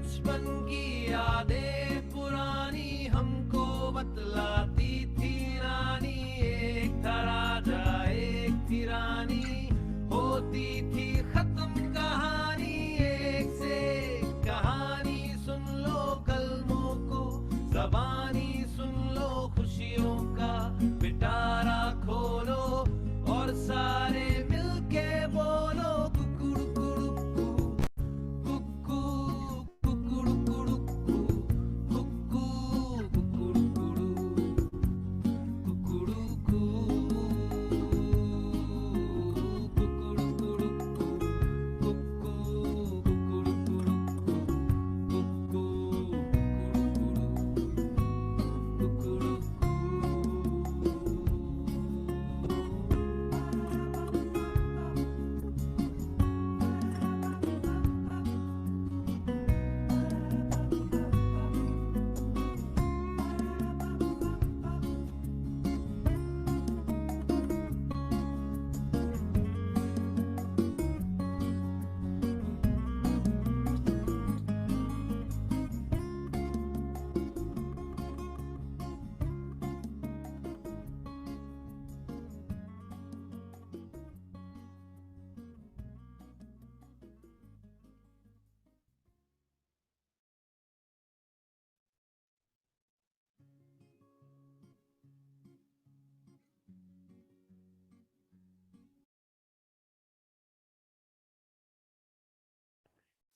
बचपन की यादें पुरानी हमको बतलाती थी रानी। एक था राजा एक थी रानी, होती थी खत्म कहानी। एक से कहानी सुन लो कलमों को, ज़बानी सुन लो खुशियों का पिटारा खोलो और सारे मिलके बोलो कुकुरुकुरुकु Kuku कुकुरुकुरुकु Kuku कुकुरुकुरु कुकुरुकु कुकुरुकुरुकु Kuku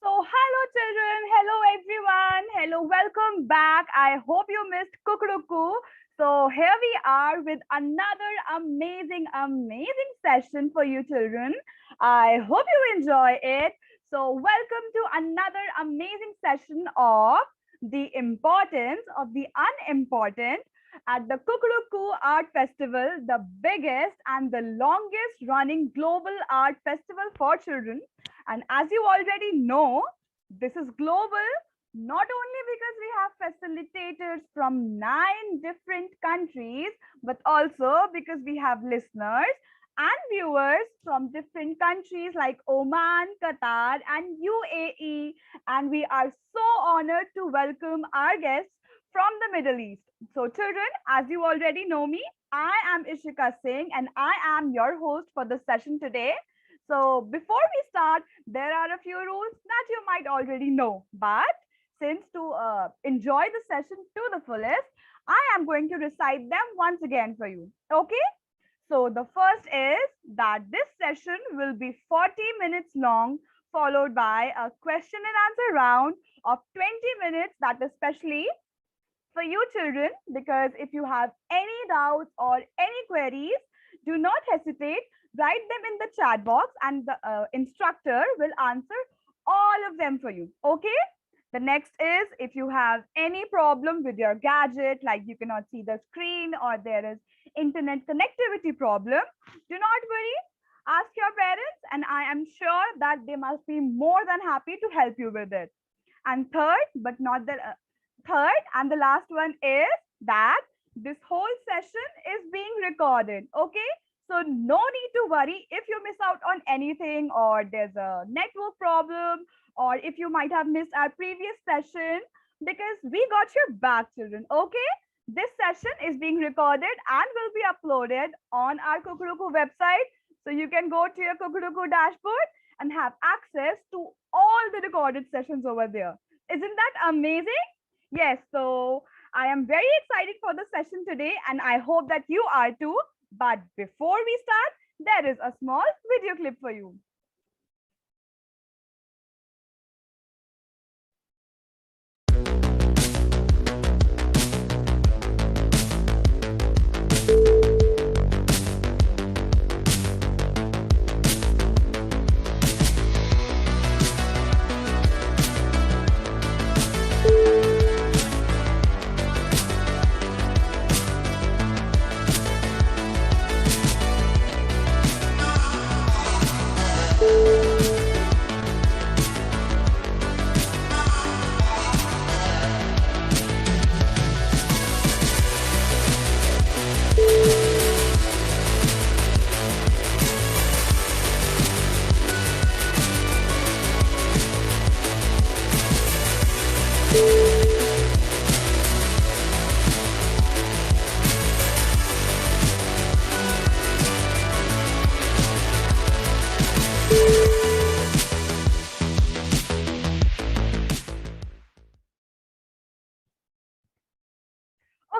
So, hello children, hello everyone, hello, welcome back. I hope you missed Kukuruku. So, here we are with another amazing session for you children. I hope you enjoy it. So, welcome to another amazing session of the importance of the unimportant at the Kukuruku Art Festival, the biggest and the longest running global art festival for children. And as you already know, this is global not only because we have facilitators from 9 different countries, but also because we have listeners and viewers from different countries like Oman, Qatar, and UAE. And we are so honored to welcome our guests from the Middle East. So, children, as you already know me, I am Ishika Singh and I am your host for the session today. So, before we start, there are a few rules that you might already know. But since to enjoy the session to the fullest, I am going to recite them once again for you. Okay? So, the first is that this session will be 40 minutes long, followed by a question and answer round of 20 minutes, that is specially for you children, because if you have any doubts or any queries, do not hesitate, write them in the chat box and the instructor will answer all of them for you. Okay? The next is if you have any problem with your gadget, like you cannot see the screen or there is internet connectivity problem, do not worry. Ask your parents and I am sure that they must be more than happy to help you with it. And third, but not the third and the last one is that this whole session is being recorded. Okay? So no need to worry if you miss out on anything or there's a network problem or if you might have missed our previous session, because we got your back children. Okay? This session is being recorded and will be uploaded on our Kukuruku website. So you can go to your Kukuruku dashboard and have access to all the recorded sessions over there. Isn't that amazing? Yes, so I am very excited for the session today and I hope that you are too. But before we start, there is a small video clip for you.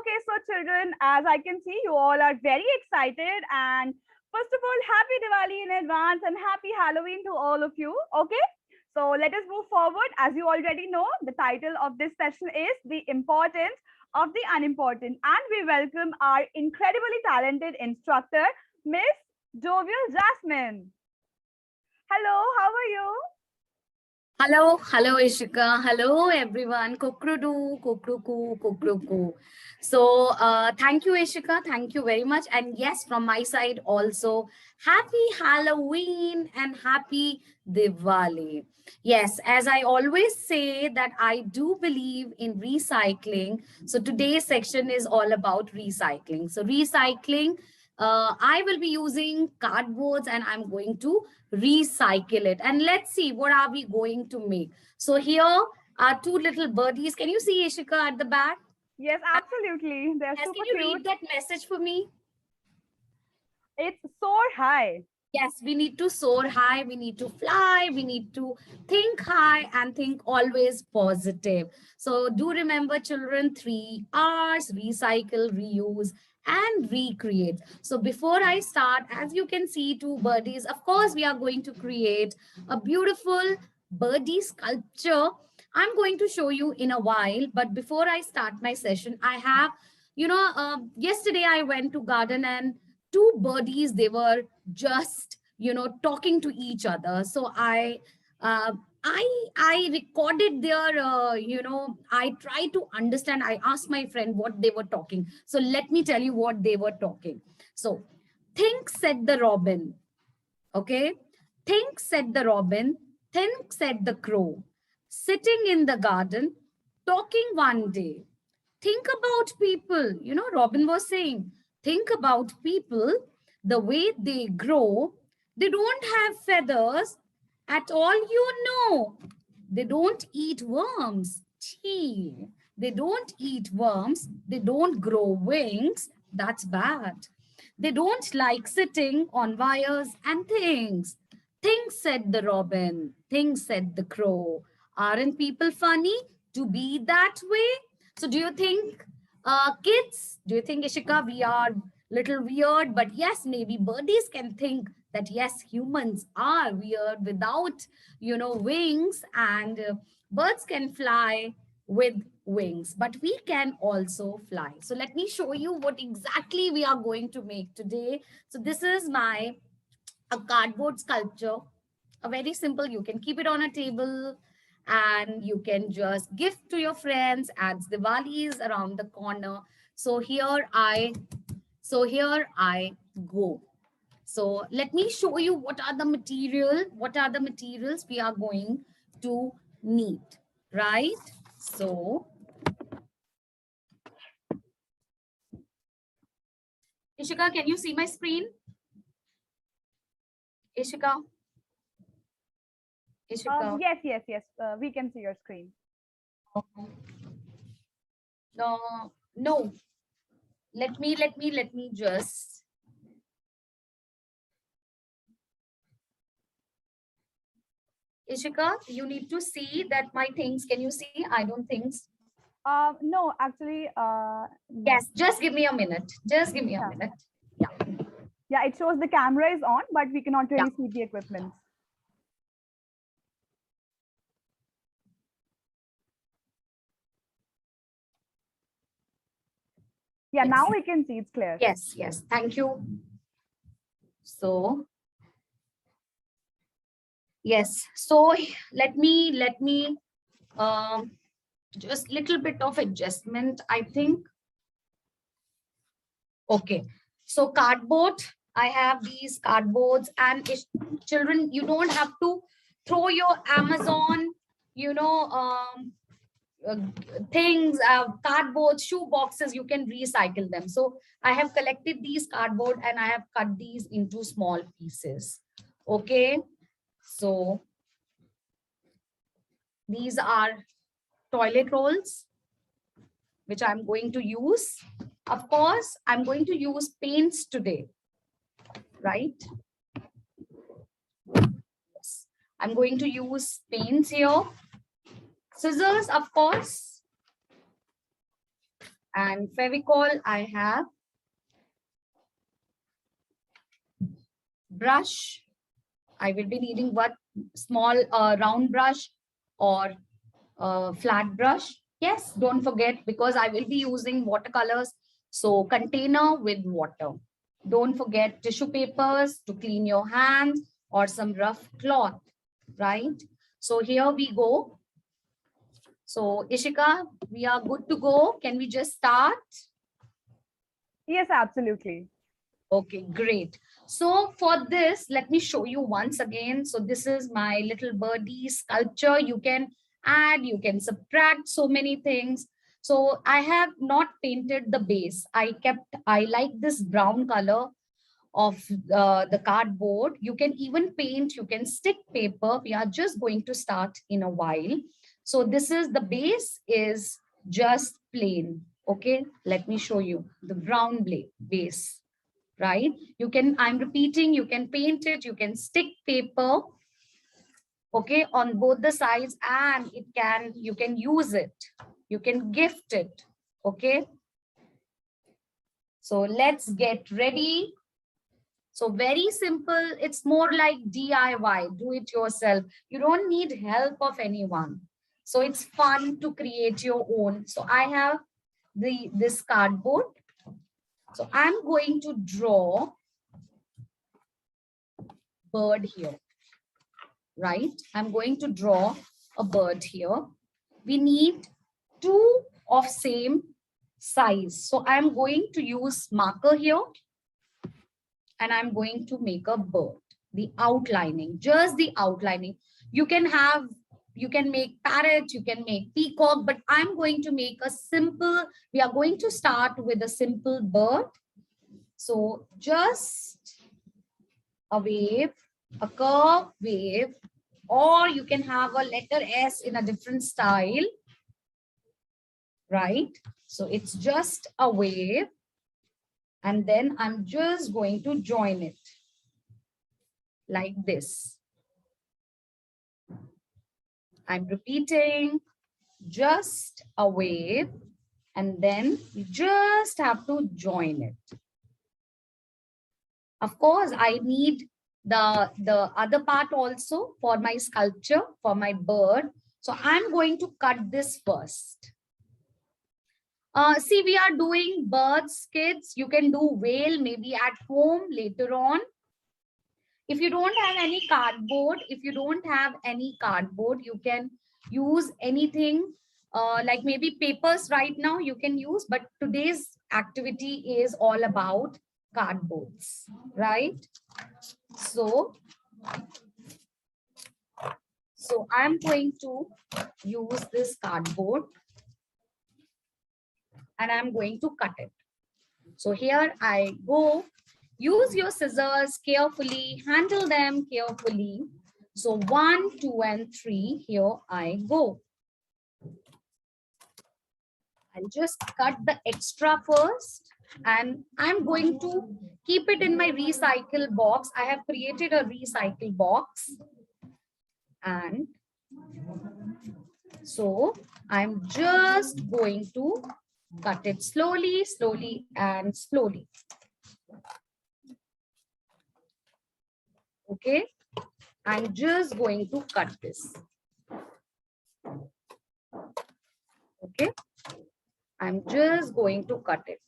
Okay, so children, as I can see, you all are very excited. And first of all, happy Diwali in advance and happy Halloween to all of you. Okay, so let us move forward. As you already know, the title of this session is The Importance of the Unimportant. And we welcome our incredibly talented instructor, Miss Jovial Jasmine. Hello, how are you? Hello, Ishika. Hello, everyone. Kukrudu, kukruku, kukruku. So, thank you, Ishika. Thank you very much. And yes, from my side also, happy Halloween and happy Diwali. Yes, as I always say that I do believe in recycling. So today's section is all about recycling. So recycling, I will be using cardboards and I'm going to recycle it. And let's see, what are we going to make? So here are two little birdies. Can you see Ishika at the back? Yes, absolutely. They're Yes, super can you cute. read that message for me? It's soar high. Yes, we need to soar high, we need to fly, we need to think high and think always positive. So do remember, children, 3 R's: recycle, reuse, and recreate. So before I start, as you can see, two birdies, of course, we are going to create a beautiful birdie sculpture. I'm going to show you in a while, but before I start my session, I have, yesterday I went to garden and two birdies, they were just talking to each other. So uh, I recorded their I tried to understand. I asked my friend what they were talking. So let me tell you what they were talking. So think, said the robin. Okay, think, said the robin. Think, said the crow, sitting in the garden talking one day. Think about people. Robin was saying, think about people, the way they grow. They don't have feathers at all, They don't eat worms. Gee, they don't eat worms. They don't grow wings. That's bad. They don't like sitting on wires and things. Things, said the robin. Things, said the crow. Aren't people funny to be that way? So do you think, kids, do you think, Ishika, we are little weird? But yes, maybe birdies can think that yes, humans are weird without, wings, and birds can fly with wings, but we can also fly. So let me show you what exactly we are going to make today. So this is my a cardboard sculpture, a very simple. You can keep it on a table and you can just gift to your friends as Diwali is around the corner. So here I go. So let me show you what are the materials we are going to need, right? So Ishika, can you see my screen? Ishika, Ishika. Yes. We can see your screen. No, let me just. Ishika, you need to see that my things. Can you see? I don't think. No, actually, no. Yes, just give me a minute. Just give me a Yeah. minute. Yeah, Yeah, it shows the camera is on, but we cannot yeah. really see the equipment. Yeah, Yes, now we can see it's clear. yes. Thank you. So yes. So let me um just little bit of adjustment, I think. Okay. So cardboard, I have these cardboards, and children, you don't have to throw your Amazon, you know, uh, things, cardboard, shoe boxes, you can recycle them. So I have collected these cardboard and I have cut these into small pieces. Okay. So these are toilet rolls, which I'm going to use. Of course, I'm going to use paints today, right? Yes. I'm going to use paints here. Scissors, of course. And Fevicol, I have brush. I will be needing what small round brush or flat brush. Yes, don't forget because I will be using watercolors. So container with water. Don't forget tissue papers to clean your hands or some rough cloth, right? So here we go. So Ishika, we are good to go. Can we just start? Yes, absolutely. Okay, great. So for this, let me show you once again. So this is my little birdie sculpture. You can add, you can subtract so many things. So I have not painted the base. I like this brown color of the cardboard. You can even paint, you can stick paper. We are just going to start in a while. So this is the base is just plain. Okay, let me show you the brown base, right? You can, I'm repeating, you can paint it, you can stick paper, okay, on both the sides, and you can use it, you can gift it, okay? So let's get ready. So very simple, it's more like DIY, do it yourself. You don't need help of anyone. So it's fun to create your own. So I have this cardboard. So I'm going to draw bird here, right? I'm going to draw a bird here. We need two of same size. So I'm going to use marker here and I'm going to make a bird. The outlining, just the outlining. You can make parrot, you can make peacock, but I'm going to make a simple, we are going to start with a simple bird. So just a wave, a curve wave, or you can have a letter S in a different style, right? So it's just a wave, and then I'm just going to join it like this. I'm repeating, just a wave, and then you just have to join it. Of course, I need the other part also for my sculpture, for my bird. So I'm going to cut this first. See, we are doing birds, kids. You can do whale maybe at home later on. If you don't have any cardboard, you can use anything like maybe papers right now you can use, but today's activity is all about cardboards, right? So I'm going to use this cardboard and I'm going to cut it. So here I go. Use your scissors carefully, handle them carefully. So 1, 2, and 3, here I go. I'll just cut the extra first and I'm going to keep it in my recycle box. I have created a recycle box. And so I'm just going to cut it slowly, slowly, and slowly. Okay, I'm just going to cut this. Okay, I'm just going to cut it.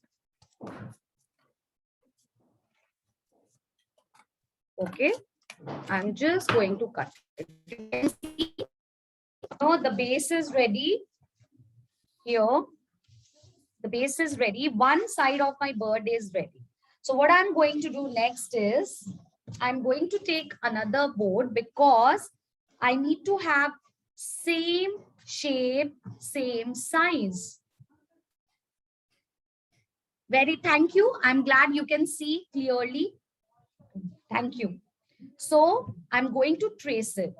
Okay, I'm just going to cut it. You can see, the base is ready. Here, the base is ready. One side of my bird is ready. So what I'm going to do next is I'm going to take another board because I need to have same shape, same size. Thank you. I'm glad you can see clearly. Thank you. So I'm going to trace it.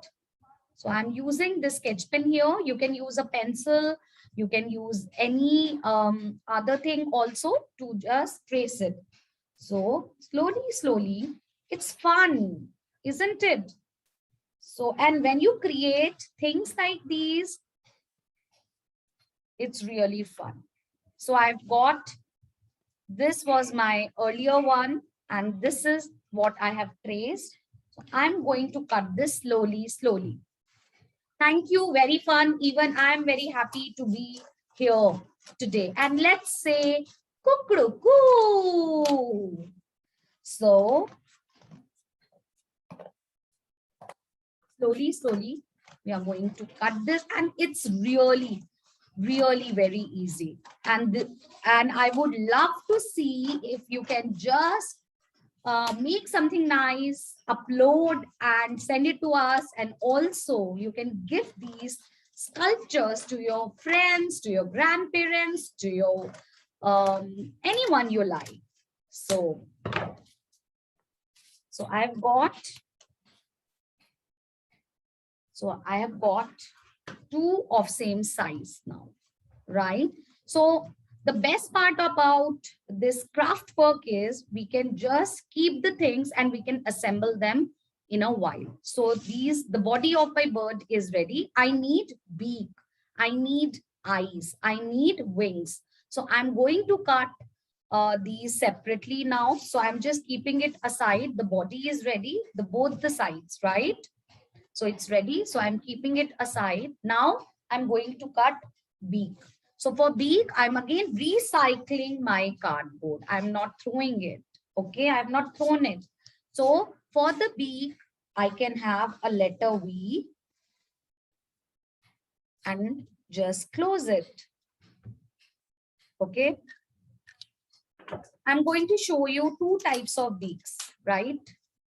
So I'm using this sketch pen here. You can use a pencil. You can use any other thing also to just trace it. So slowly, slowly, it's fun, isn't it? So, and when you create things like these, it's really fun. So I've got, this was my earlier one, and this is what I have traced. So I'm going to cut this slowly, slowly. Thank you, very fun. Even I'm very happy to be here today. And let's say kukuruku. So slowly, slowly, we are going to cut this, and it's really, really very easy. And I would love to see if you can just make something nice, upload and send it to us. And also you can give these sculptures to your friends, to your grandparents, to your anyone you like. So I've got, I have got two of same size now, right? So the best part about this craft work is we can just keep the things and we can assemble them in a while. So the body of my bird is ready. I need beak, I need eyes, I need wings. So I'm going to cut these separately now. So I'm just keeping it aside. The body is ready, both the sides, right? So it's ready. So I'm keeping it aside. Now I'm going to cut beak. So for beak, I'm again recycling my cardboard. I'm not throwing it. Okay, I've not thrown it. So for the beak, I can have a letter V and just close it. Okay. I'm going to show you two types of beaks, right?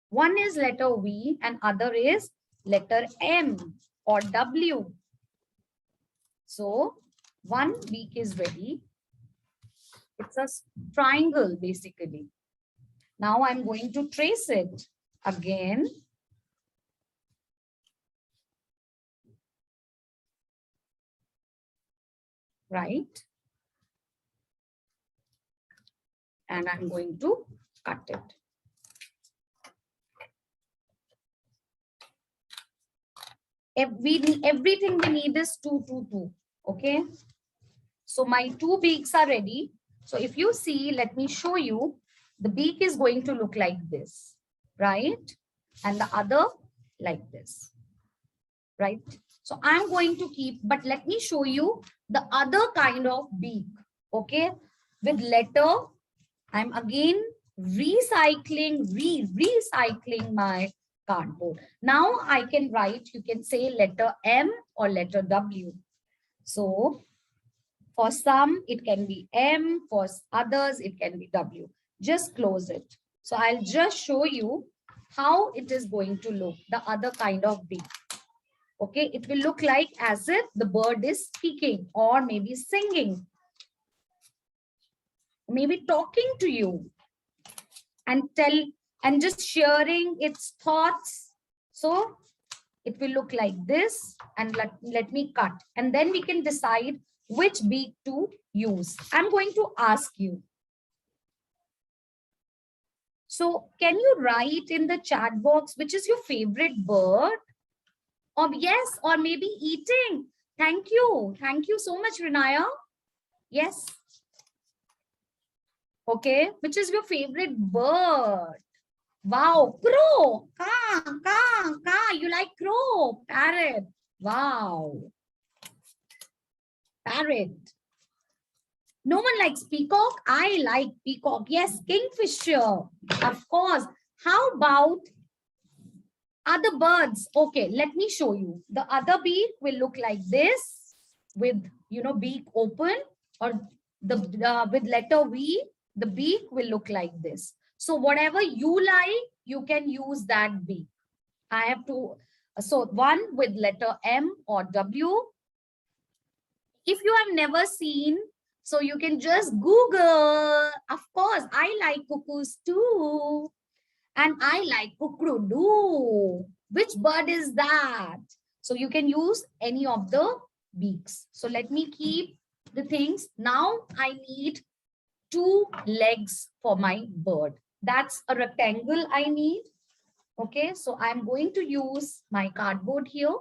One is letter V and other is letter M or W. So one beak is ready. It's a triangle basically. Now I'm going to trace it again. Right? And I'm going to cut it. Everything we need is 2, 2, 2. Okay. So my two beaks are ready. So if you see, let me show you, the beak is going to look like this, right? And the other like this, right? So I'm going to keep, but let me show you the other kind of beak. Okay. With letter, I'm again recycling my cardboard. Now I can write, you can say letter M or letter W. So for some, it can be M, for others, it can be W. Just close it. So I'll just show you how it is going to look, the other kind of beak. Okay, it will look like as if the bird is speaking or maybe singing, maybe talking to you and just sharing its thoughts. So it will look like this, and let me cut, and then we can decide which beak to use. I'm going to ask you. So can you write in the chat box which is your favorite bird? Or yes, or maybe eating. Thank you. Thank you so much, Rinaya. Yes. Okay, which is your favorite bird? Wow, crow. Ka. You like crow, parrot. Wow. Parrot. No one likes peacock. I like peacock. Yes, kingfisher. Of course. How about other birds? Okay, let me show you. The other beak will look like this with, beak open, or with letter V, the beak will look like this. So whatever you like, you can use that beak. I have to, so one with letter M or W. If you have never seen, so you can just Google. Of course, I like cuckoos too. And I like kukurudu. Which bird is that? So you can use any of the beaks. So let me keep the things. Now I need 2 legs for my bird. That's a rectangle I need. Okay, so I'm going to use my cardboard here.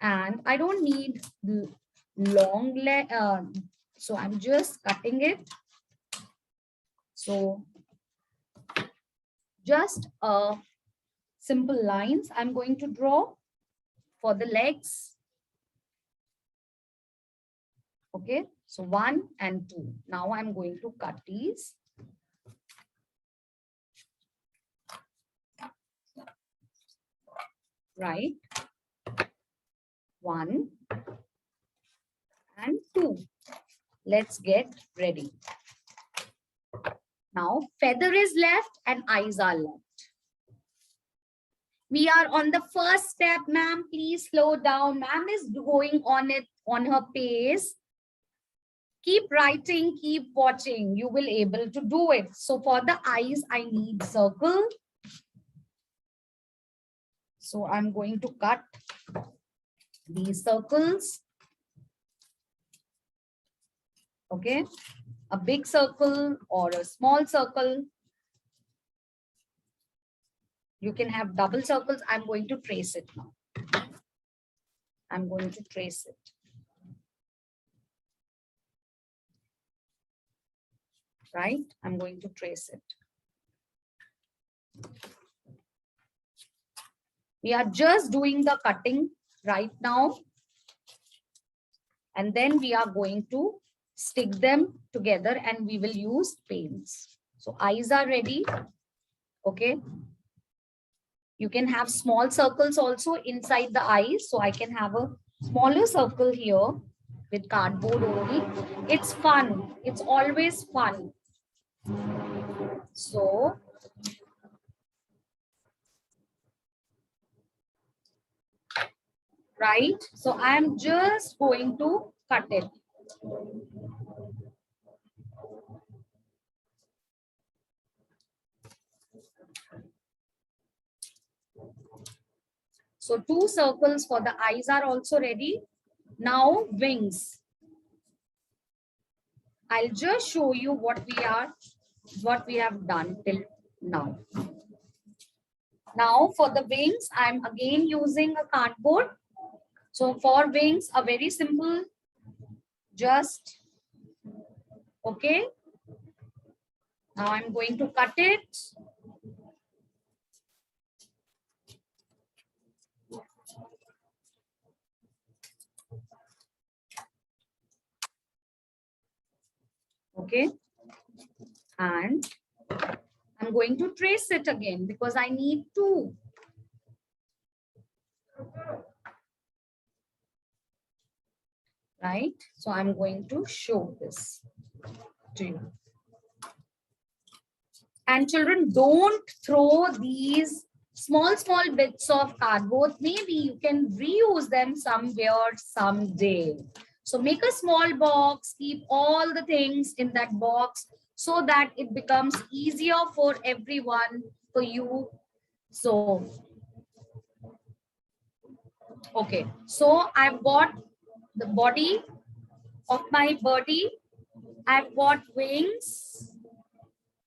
And I don't need the long leg, So I'm just cutting it. So just simple lines I'm going to draw for the legs. Okay, so 1 and 2. Now I'm going to cut these. Right, 1 and 2. Let's get ready. Now feather is left and eyes are left. We are on the first step, ma'am. Please slow down. Ma'am is going on it on her pace. Keep writing, keep watching. You will able to do it. So for the eyes, I need circle. So I'm going to cut these circles. Okay, a big circle or a small circle. You can have double circles. I'm going to trace it now. I'm going to trace it. Right? I'm going to trace it. We are just doing the cutting right now. And then we are going to stick them together and we will use paints. So eyes are ready. Okay. You can have small circles also inside the eyes. So I can have a smaller circle here with cardboard only. It's fun. It's always fun. So right. So I'm just going to cut it. So 2 circles for the eyes are also ready. Now wings. I'll just show you what we have done till now. Now for the wings, I'm again using a cardboard. So for wings, a very simple, just, okay. Now I'm going to cut it. Okay. And I'm going to trace it again because I need 2. Right? So I'm going to show this to you. And children, don't throw these small bits of cardboard. Maybe you can reuse them somewhere someday. So make a small box, keep all the things in that box so that it becomes easier for everyone, for you. So, okay. So I've got the body of my birdie. I've got wings.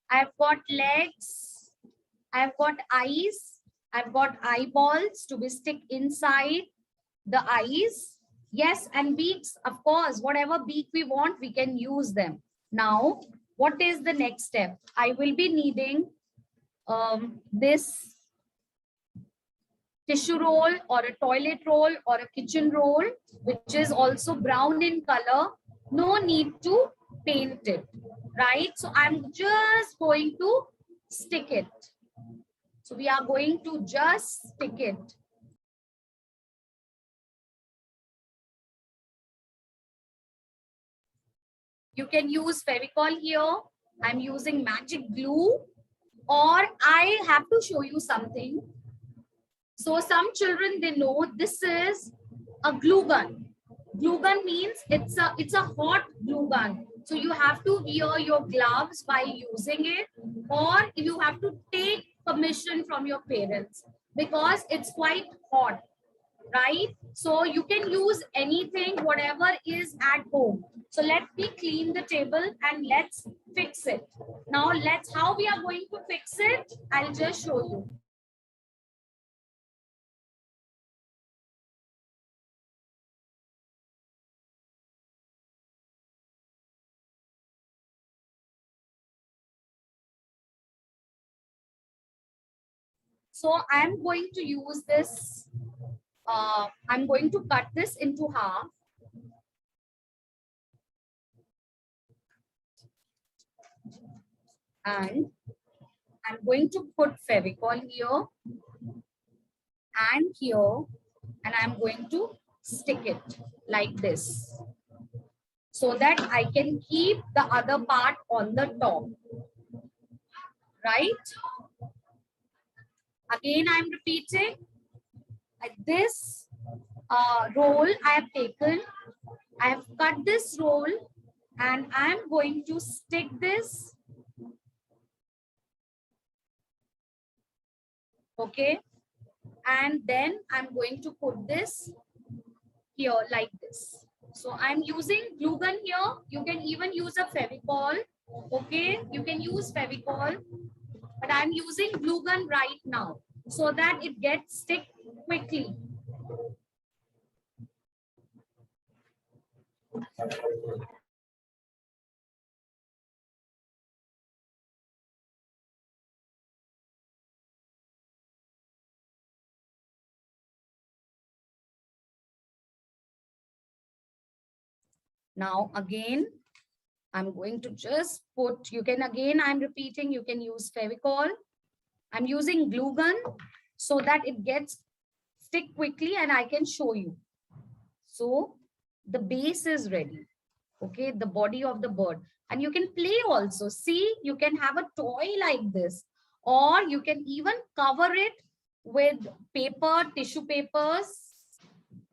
I've got legs. I've got eyes. I've got eyeballs to be stick inside the eyes. Yes, and beaks, of course, whatever beak we want, we can use them. Now, what is the next step? I will be needing this tissue roll or a toilet roll or a kitchen roll, which is also brown in color. No need to paint it, right? So I'm just going to stick it. So we are going to just stick it. You can use Fevicol here. I'm using magic glue, or I have to show you something. So some children, they know this is a glue gun. Glue gun means it's a hot glue gun. So you have to wear your gloves while using it, or you have to take permission from your parents because it's quite hot, right? So you can use anything, whatever is at home. So let me clean the table and let's fix it. Now how we are going to fix it, I'll just show you. So I'm going to use this. I'm going to cut this into half. And I'm going to put Fevicol here and here, and I'm going to stick it like this so that I can keep the other part on the top, right? Again, I'm repeating. This roll I have taken, I have cut this roll, and I'm going to stick this, okay? And then I'm going to put this here like this. So I'm using glue gun here. You can even use a Fevicol, okay? You can use Fevicol, but I'm using glue gun right now so that it gets stick quickly. Now again, I'm going to just put, you can again, I'm repeating, you can use Fevicol. I'm using glue gun so that it gets stick quickly and I can show you. So the base is ready, okay, the body of the bird. And you can play also. See, you can have a toy like this, or you can even cover it with paper, tissue papers,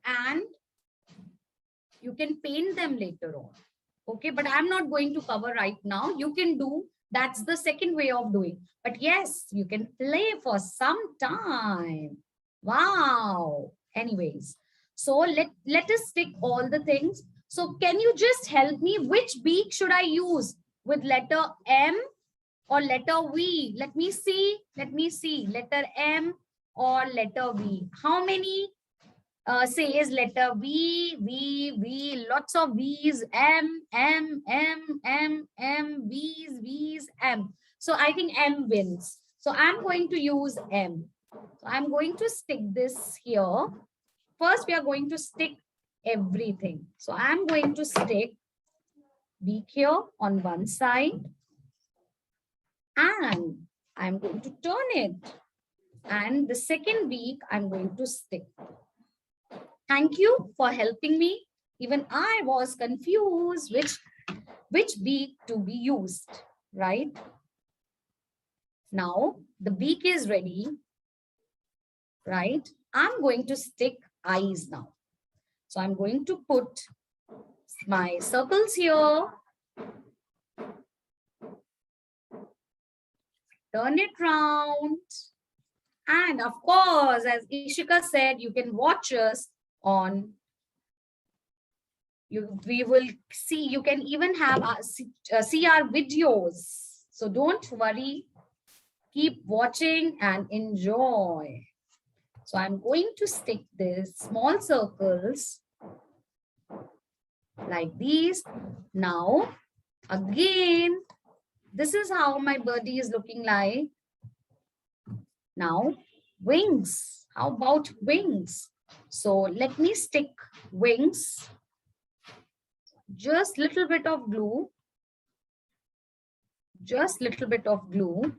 and you can paint them later on. Okay, but I'm not going to cover right now. You can do, that's the second way of doing. But yes, you can play for some time. Wow. Anyways, so let us stick all the things. So can you just help me? Which beak should I use? With letter M or letter V? Let me see. Let me see. Letter M or letter V. How many says letter V, lots of V's, M, V's, M. So I think M wins. So I'm going to use M. So I'm going to stick this here. First, we are going to stick everything. So I'm going to stick beak here on one side. And I'm going to turn it. And the second beak, I'm going to stick. Thank you for helping me. Even I was confused which beak to be used, right? Now the beak is ready, right? I'm going to stick eyes now. So I'm going to put my circles here. Turn it round. And of course, as Ishika said, you can watch us on, we will see, you can even have see our videos. So don't worry, keep watching and enjoy. So I'm going to stick this small circles like these. Now, again, this is how my birdie is looking like. Now, wings. How about wings? So let me stick wings. Just little bit of glue. Just little bit of glue.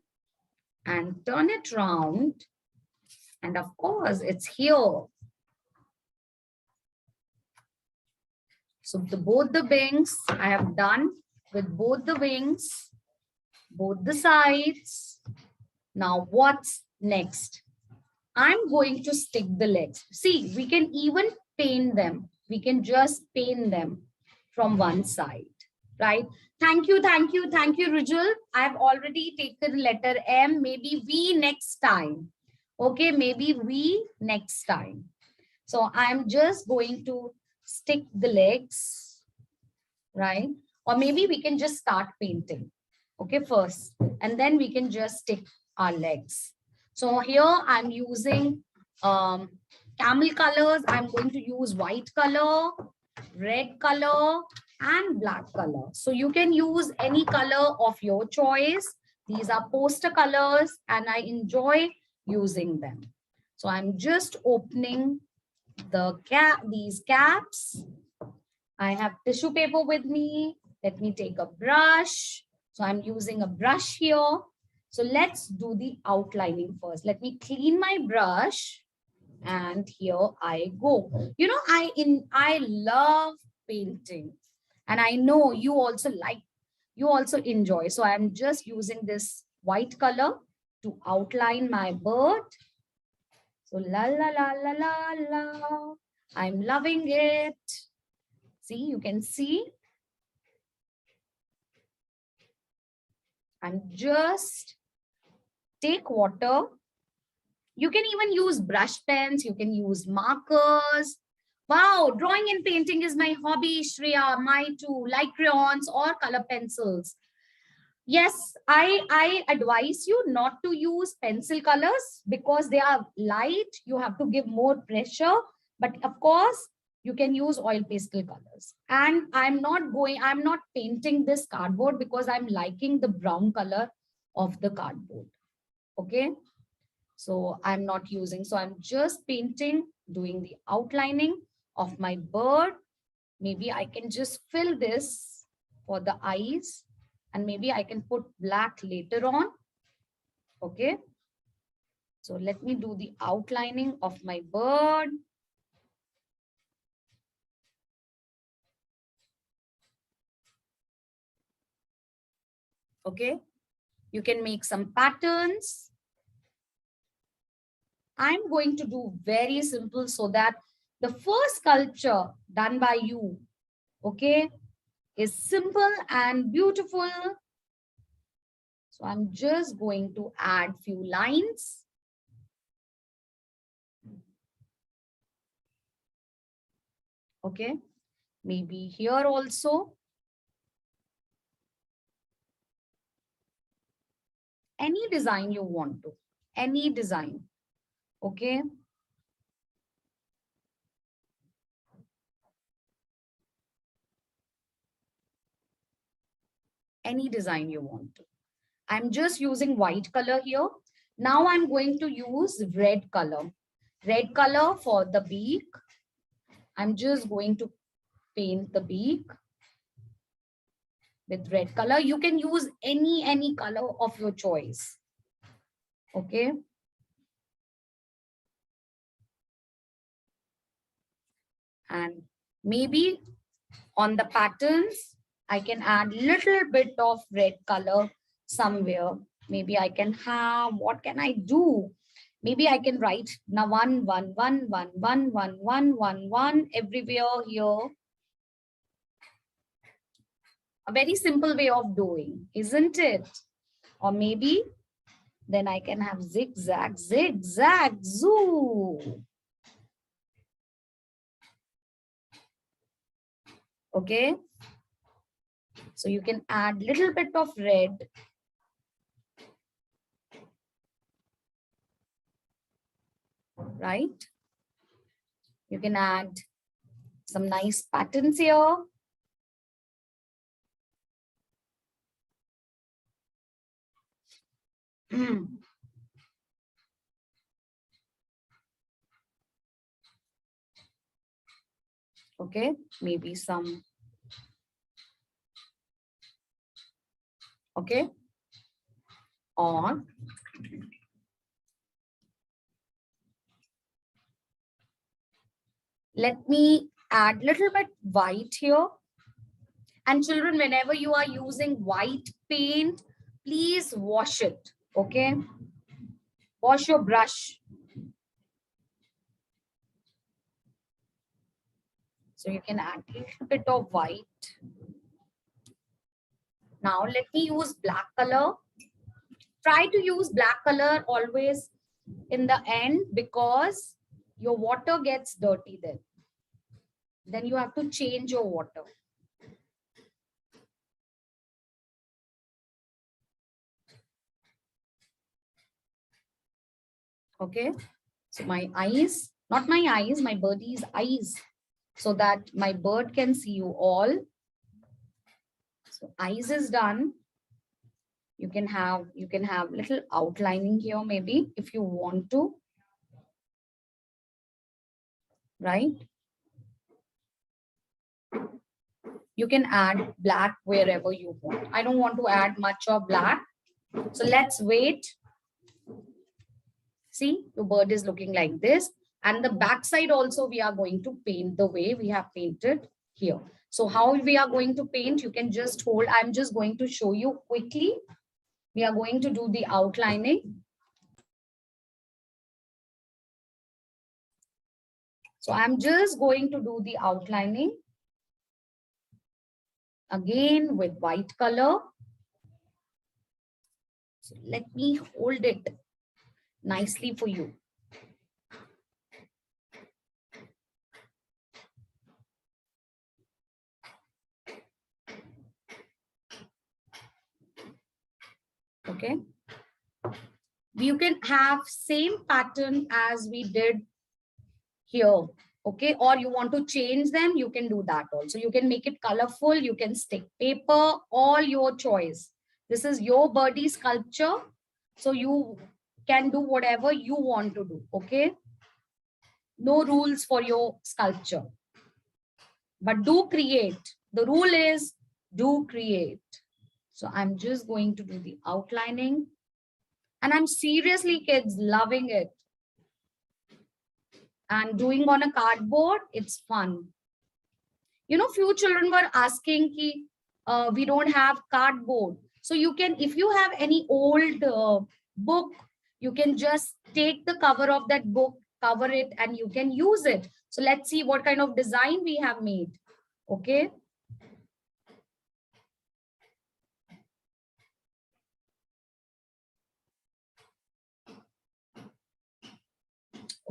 And turn it round. And of course, it's here. So both the wings I have done with both the wings, both the sides. Now what's next? I'm going to stick the legs. See, we can even paint them. We can just paint them from one side, right? Thank you, Rijul. I've already taken letter M, maybe V next time. Okay, maybe V next time. So I'm just going to stick the legs, right? Or maybe we can just start painting, okay, first, and then we can just stick our legs. So here I'm using camel colors. I'm going to use white color, red color, and black color. So you can use any color of your choice. These are poster colors, and I enjoy using them. So I'm just opening these caps. I have tissue paper with me. Let me take a brush. So I'm using a brush here. So let's do the outlining first. Let me clean my brush. And here I go. You know, I love painting. And I know you also enjoy. So I'm just using this white color to outline my bird. So la la la la la la. I'm loving it. See, you can see. And just take water. You can even use brush pens. You can use markers. Wow, drawing and painting is my hobby, Shreya. My too, like crayons or color pencils. Yes, I advise you not to use pencil colors because they are light. You have to give more pressure. But of course, you can use oil pastel colors. And I'm not painting this cardboard because I'm liking the brown color of the cardboard. Okay. So I'm not using, so I'm just painting, doing the outlining of my bird. Maybe I can just fill this for the eyes and maybe I can put black later on. Okay. So let me do the outlining of my bird. Okay. You can make some patterns. I'm going to do very simple so that the first sculpture done by you, okay, is simple and beautiful. So I'm just going to add few lines. Okay, maybe here also. Any design you want to, any design. Okay. Any design you want to. I'm just using white color here. Now I'm going to use red color. Red color for the beak. I'm just going to paint the beak with red color. You can use any color of your choice. Okay. And maybe on the patterns, I can add little bit of red color somewhere. Maybe I can have, what can I do? Maybe I can write now 1, 1, 1, 1, 1, 1, 1, 1, 1 everywhere here. A very simple way of doing, isn't it? Or maybe then I can have zigzag, zigzag, zoo. Okay. So you can add little bit of red. Right? You can add some nice patterns here. Okay, maybe some. Okay. Or let me add little bit white here. And children, whenever you are using white paint, please wash it. Okay. Wash your brush. So you can add a little bit of white. Now let me use black color. Try to use black color always in the end because your water gets dirty then. Then you have to change your water. Okay. So my eyes, not my eyes, my birdie's eyes, so that my bird can see you all. So eyes is done. You can have little outlining here, maybe, if you want to, right? You can add black wherever you want. I don't want to add much of black. So let's wait. See, the bird is looking like this. And the back side also we are going to paint the way we have painted here. So how we are going to paint, you can just hold. I'm just going to show you quickly. We are going to do the outlining. So I'm just going to do the outlining again with white color. So let me hold it nicely for you. Okay. You can have same pattern as we did here. Okay, or you want to change them, you can do that also. You can make it colorful, you can stick paper, all your choice. This is your birdie sculpture, so you can do whatever you want to do. Okay, no rules for your sculpture, but do create. The rule is do create. So I'm just going to do the outlining, and I'm seriously, kids, loving it. And doing on a cardboard, it's fun. You know, few children were asking ki, we don't have cardboard. So you can, if you have any old book, you can just take the cover of that book, cover it, and you can use it. So let's see what kind of design we have made. Okay.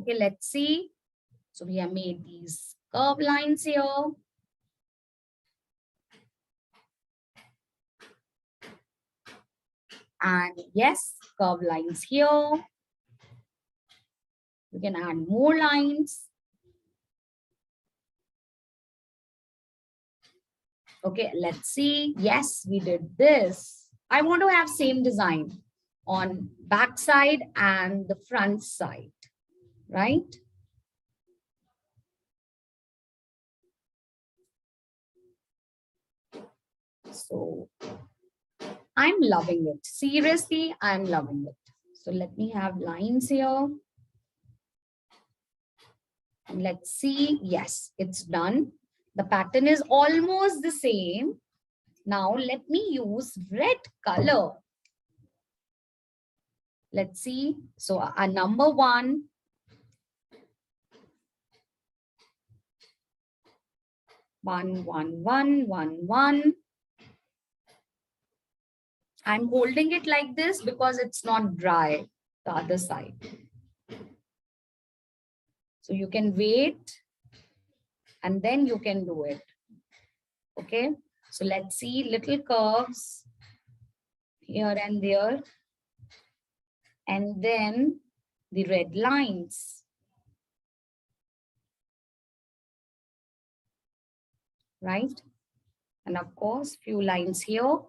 Okay, let's see. So we have made these curve lines here. And yes, curve lines here. You can add more lines. Okay, let's see. Yes, we did this. I want to have same design on back side and the front side, right? So I'm loving it. Seriously, I'm loving it. So let me have lines here. And let's see. Yes, it's done. The pattern is almost the same. Now let me use red color. Let's see. So our number 1. One, one, one, one, one. I'm holding it like this because it's not dry, the other side. So you can wait and then you can do it. Okay. So let's see little curves here and there. And then the red lines. Right? And of course, few lines here.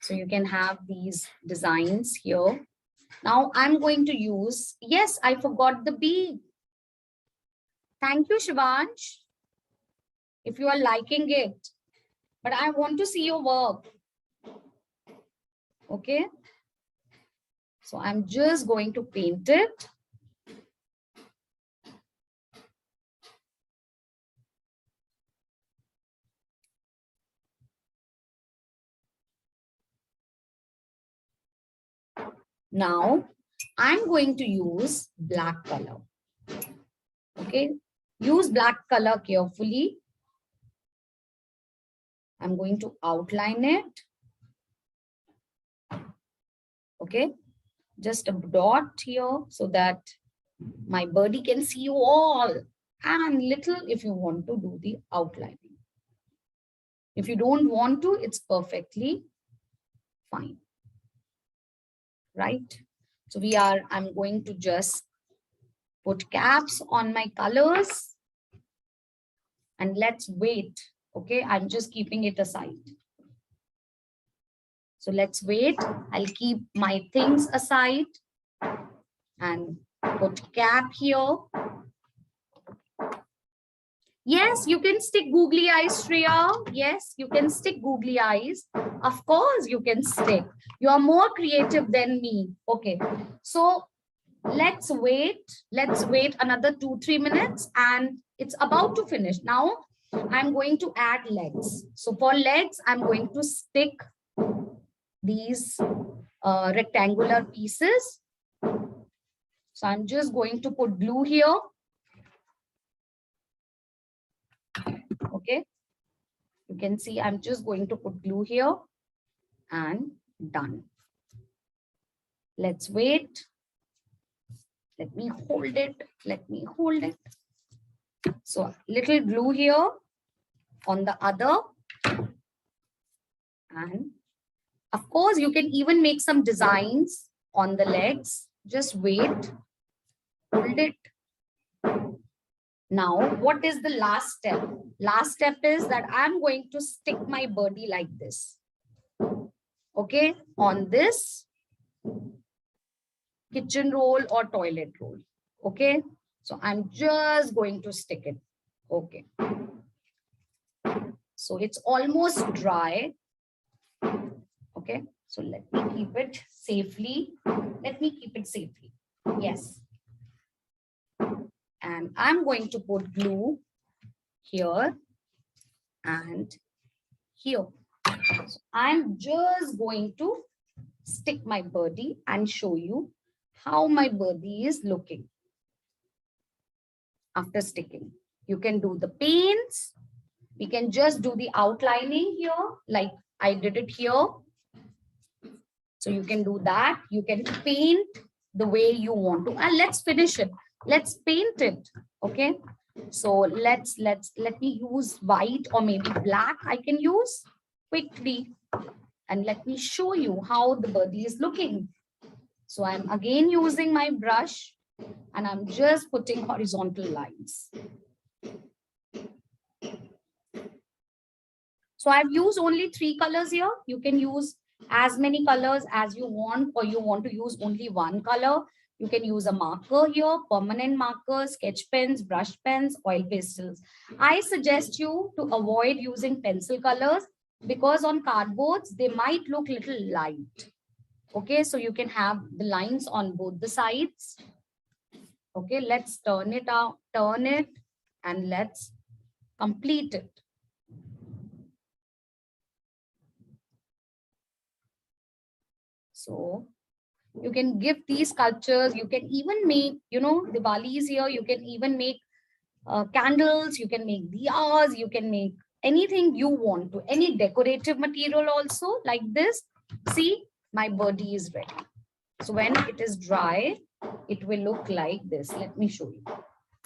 So you can have these designs here. Now I'm going to use, yes, I forgot the bee. Thank you, Shivansh, if you are liking it. But I want to see your work. Okay. So I'm just going to paint it. Now I'm going to use black color. Okay. Use black color carefully. I'm going to outline it. Okay. Just a dot here so that my birdie can see you all, and little if you want to do the outlining. If you don't want to, it's perfectly fine. Right? So I'm going to just put caps on my colors. and let's wait. Okay, I'm just keeping it aside. So let's wait. I'll keep my things aside and put cap here. Yes, you can stick googly eyes, Shreya. Yes, you can stick googly eyes. Of course, you can stick. You are more creative than me. Okay, so let's wait. Let's wait another 2-3 minutes, and it's about to finish. Now, I'm going to add legs. So for legs, I'm going to stick these rectangular pieces. So I'm just going to put glue here. Okay. You can see I'm just going to put glue here and done. Let's wait. Let me hold it. Let me hold it. So little glue here on the other. And of course, you can even make some designs on the legs. Just wait. Hold it. Now, what is the last step? Last step is that I'm going to stick my birdie like this. Okay, on this kitchen roll or toilet roll. Okay, so I'm just going to stick it. Okay. So it's almost dry. Okay, so let me keep it safely. Let me keep it safely. Yes. And I'm going to put glue here and here. So I'm just going to stick my birdie and show you how my birdie is looking after sticking. You can do the paints. We can just do the outlining here, like I did it here. So you can do that. You can paint the way you want to. And let's finish it. Let's paint it. Okay. So let me use white or maybe black. I can use quickly. And let me show you how the birdie is looking. So I'm again using my brush and I'm just putting horizontal lines. So I've used only 3 colors here. You can use as many colors as you want, or you want to use only one color. You can use a marker here, permanent markers, sketch pens, brush pens, oil pastels. I suggest you to avoid using pencil colors because on cardboards, they might look little light. Okay, so you can have the lines on both the sides. Okay, let's turn it out, turn it, and let's complete it. So you can give these sculptures. You can even make, Diwali is here. You can even make candles. You can make diyas. You can make anything you want to. Any decorative material also like this. See, my birdie is ready. So when it is dry, it will look like this. Let me show you.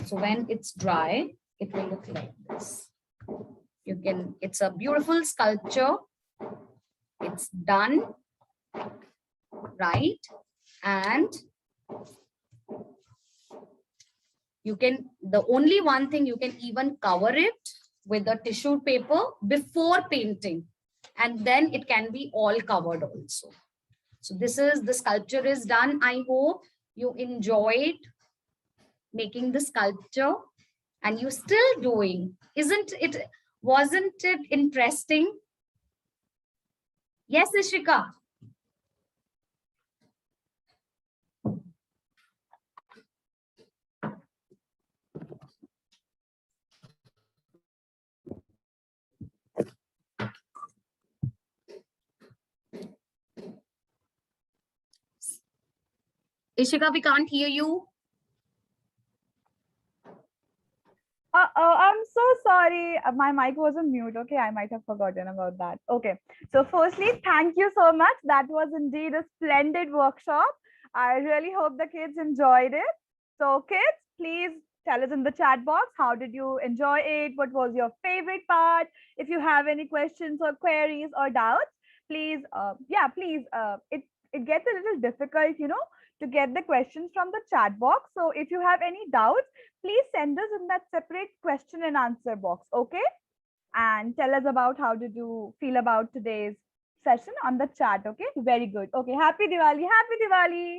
So when it's dry, it will look like this. You can, it's a beautiful sculpture. It's done, right? And you can, the only one thing, you can even cover it with a tissue paper before painting, and then it can be all covered also. So this is, the sculpture is done. I hope you enjoyed making the sculpture and you still doing. Wasn't it interesting? Yes, Ishika. Ishika, we can't hear you. I'm so sorry. My mic was on mute. Okay, I might have forgotten about that. Okay. So firstly, thank you so much. That was indeed a splendid workshop. I really hope the kids enjoyed it. So kids, please tell us in the chat box, how did you enjoy it? What was your favorite part? If you have any questions or queries or doubts, please, please, it gets a little difficult, to get the questions from the chat box. So if you have any doubts, please send us in that separate question and answer box, okay? And tell us about how did you feel about today's session on the chat, okay? Very good. Okay, happy Diwali, happy Diwali.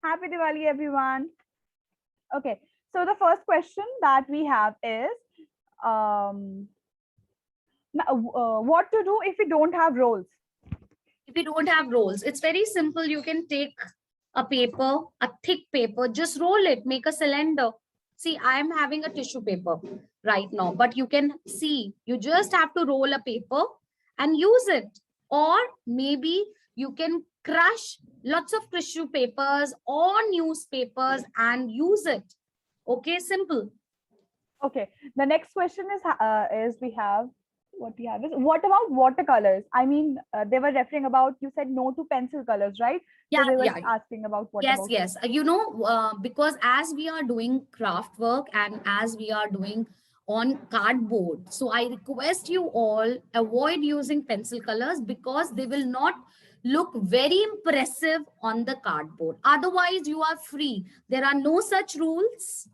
Happy Diwali, everyone. Okay, so the first question that we have is, um, what to do if we don't have roles? If you don't have rolls, it's very simple. You can take a paper, a thick paper, just roll it, make a cylinder. See, I'm having a tissue paper right now, but you can see, you just have to roll a paper and use it. Or maybe you can crush lots of tissue papers or newspapers and use it. Okay, simple. Okay, the next question is we have what we have is what about watercolors? I mean, they were referring about, you said no to pencil colors, right? Yeah, So they were yeah. asking about what Yes, about yes. Because as we are doing craft work and as we are doing on cardboard, so I request you all avoid using pencil colors because they will not look very impressive on the cardboard. Otherwise, you are free. There are no such rules.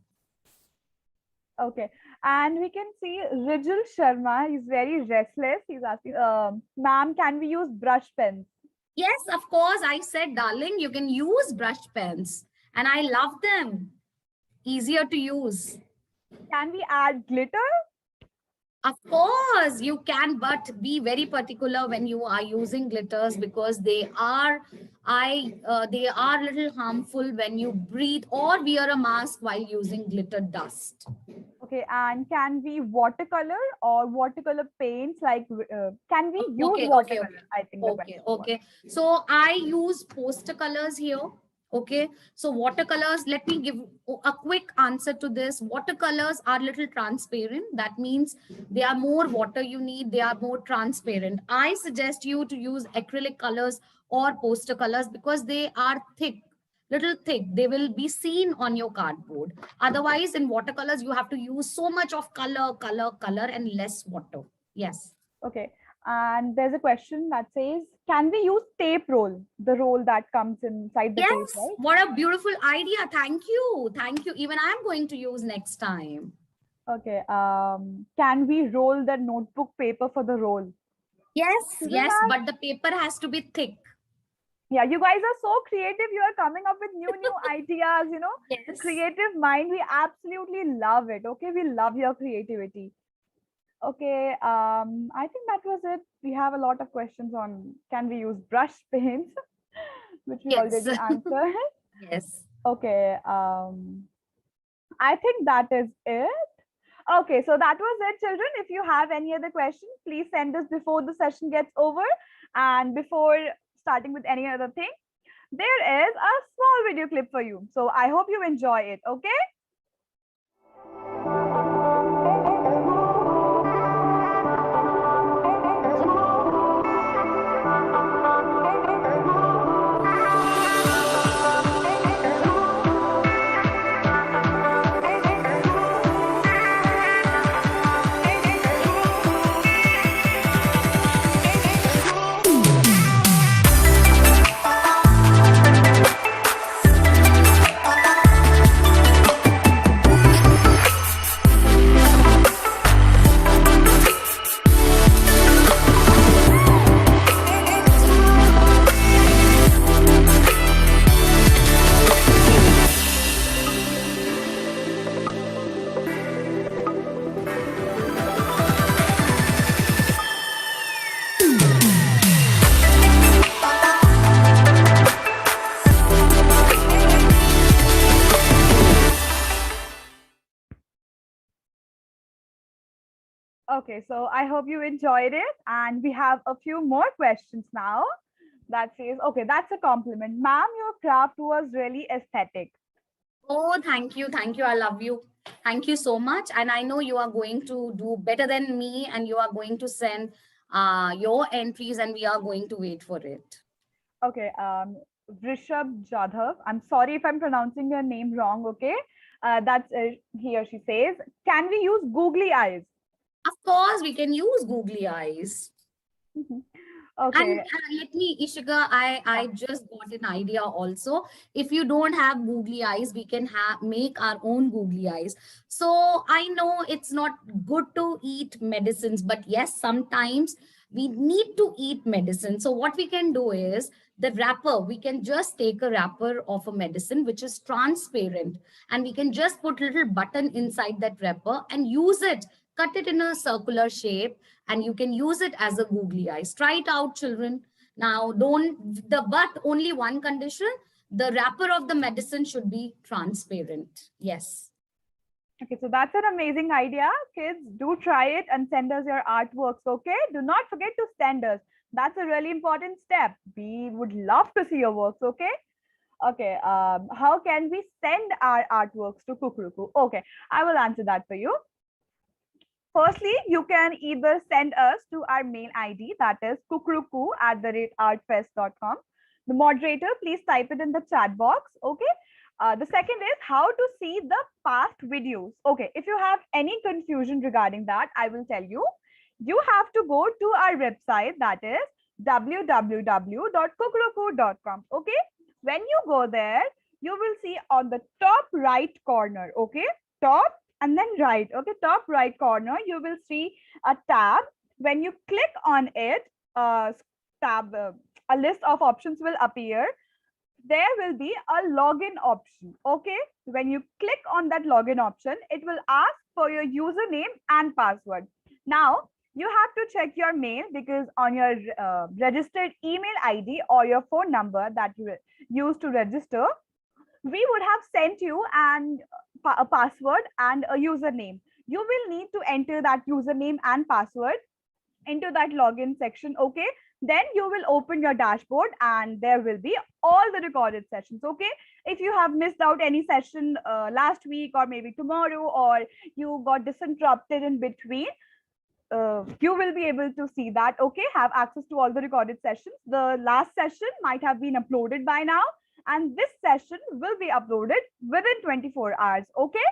Okay, and we can see Rijul Sharma. He's very restless. He's asking, ma'am, can we use brush pens? Yes, of course. I said, darling, you can use brush pens, and I love them. Easier to use. Can we add glitter? Of course, you can, but be very particular when you are using glitters because they are little harmful when you breathe or wear a mask while using glitter dust. Okay, and can we watercolor or watercolor paints? Like, can we use Okay, okay, watercolor? okay, I think the okay, question was. okay. So I use poster colors here. Okay, so watercolors, let me give a quick answer to this. Watercolors are little transparent. That means they are more water you need, they are more transparent. I suggest you to use acrylic colors or poster colors because they are thick, little thick. They will be seen on your cardboard. Otherwise, in watercolors, you have to use so much of color, and less water. Yes. Okay, and there's a question that says, can we use tape roll, the roll that comes inside the tape, Yes, right? what a beautiful idea. Thank you. Thank you. Even I'm going to use next time. Okay, can we roll the notebook paper for the roll? Yes, Isn't yes, that? but the paper has to be thick. Yeah, you guys are so creative. You are coming up with new ideas, the Yes. creative mind. We absolutely love it. Okay, we love your creativity. Okay, I think that was it. We have a lot of questions on can we use brush paints, which we Yes. already answered. Yes. Okay, I think that is it. Okay, so that was it, children. If you have any other questions, please send us before the session gets over. And before starting with any other thing, there is a small video clip for you. So I hope you enjoy it. Okay. Okay, so I hope you enjoyed it. And we have a few more questions now that says, okay, that's a compliment. Ma'am, your craft was really aesthetic. Oh, thank you. Thank you. I love you. Thank you so much. And I know you are going to do better than me and you are going to send your entries and we are going to wait for it. Okay, Rishabh Jadhav. I'm sorry if I'm pronouncing your name wrong, okay? That's he or she says, can we use googly eyes? Of course, we can use googly eyes. Okay. Let me, Ishika, I Yeah. just got an idea also. If you don't have googly eyes, we can have make our own googly eyes. So I know it's not good to eat medicines, but yes, sometimes we need to eat medicine. So what we can do is the wrapper. We can just take a wrapper of a medicine which is transparent, and we can just put little button inside that wrapper and use it. Cut it in a circular shape and you can use it as a googly eyes. Try it out, children. Now, don't the but only one condition: the wrapper of the medicine should be transparent. Yes. Okay, so that's an amazing idea. Kids, do try it and send us your artworks, okay? Do not forget to send us. That's a really important step. We would love to see your works, okay? Okay, how can we send our artworks to Kukuruku? Okay, I will answer that for you. Firstly, you can either send us to our mail ID, that is kukuruku@artfest.com. The moderator, please type it in the chat box. Okay. The second is how to see the past videos. Okay. If you have any confusion regarding that, I will tell you. You have to go to our website, that is www.kukuruku.com. Okay. When you go there, you will see on the top right corner. Okay. Top and then right, okay, top right corner, you will see a tab. When you click on it, tab a list of options will appear. There will be a login option. Okay, when you click on that login option, it will ask for your username and password. Now you have to check your mail, because on your registered email ID or your phone number that you use to register, we would have sent you a password and a username. You will need to enter that username and password into that login section. Okay, then you will open your dashboard and there will be all the recorded sessions. Okay, if you have missed out any session last week or maybe tomorrow, or you got disinterrupted in between, you will be able to see that. Okay, have access to all the recorded sessions. The last session might have been uploaded by now, and this session will be uploaded within 24 hours. Okay,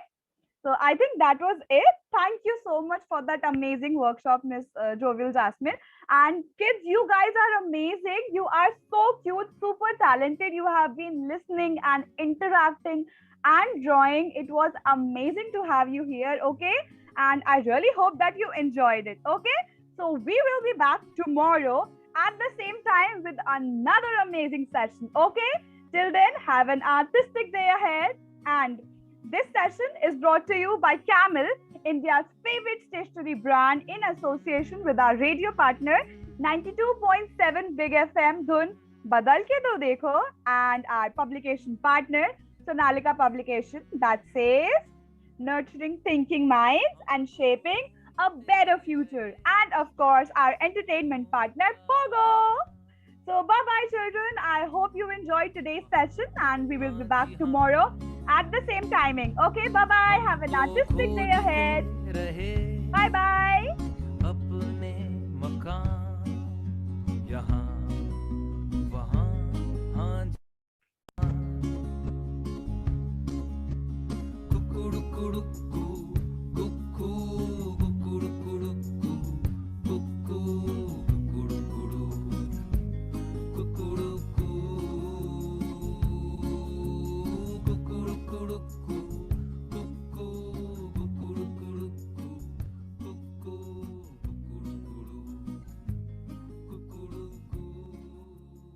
so I think that was it. Thank you so much for that amazing workshop, Miss Jovial Jasmine. And kids, you guys are amazing. You are so cute, super talented. You have been listening and interacting and drawing. It was amazing to have you here. Okay, and I really hope that you enjoyed it. Okay, so we will be back tomorrow at the same time with another amazing session. Okay, till then, have an artistic day ahead. And this session is brought to you by Camel, India's favorite stationery brand, in association with our radio partner 92.7 Big FM Dhun Badal Ke Do Dekho, and our publication partner Sonalika Publication, that says nurturing thinking minds and shaping a better future. And of course, our entertainment partner Pogo. So bye bye, children. I hope you enjoyed today's session, and we will be back tomorrow at the same timing. Okay, bye bye. Have an artistic day ahead. Bye bye.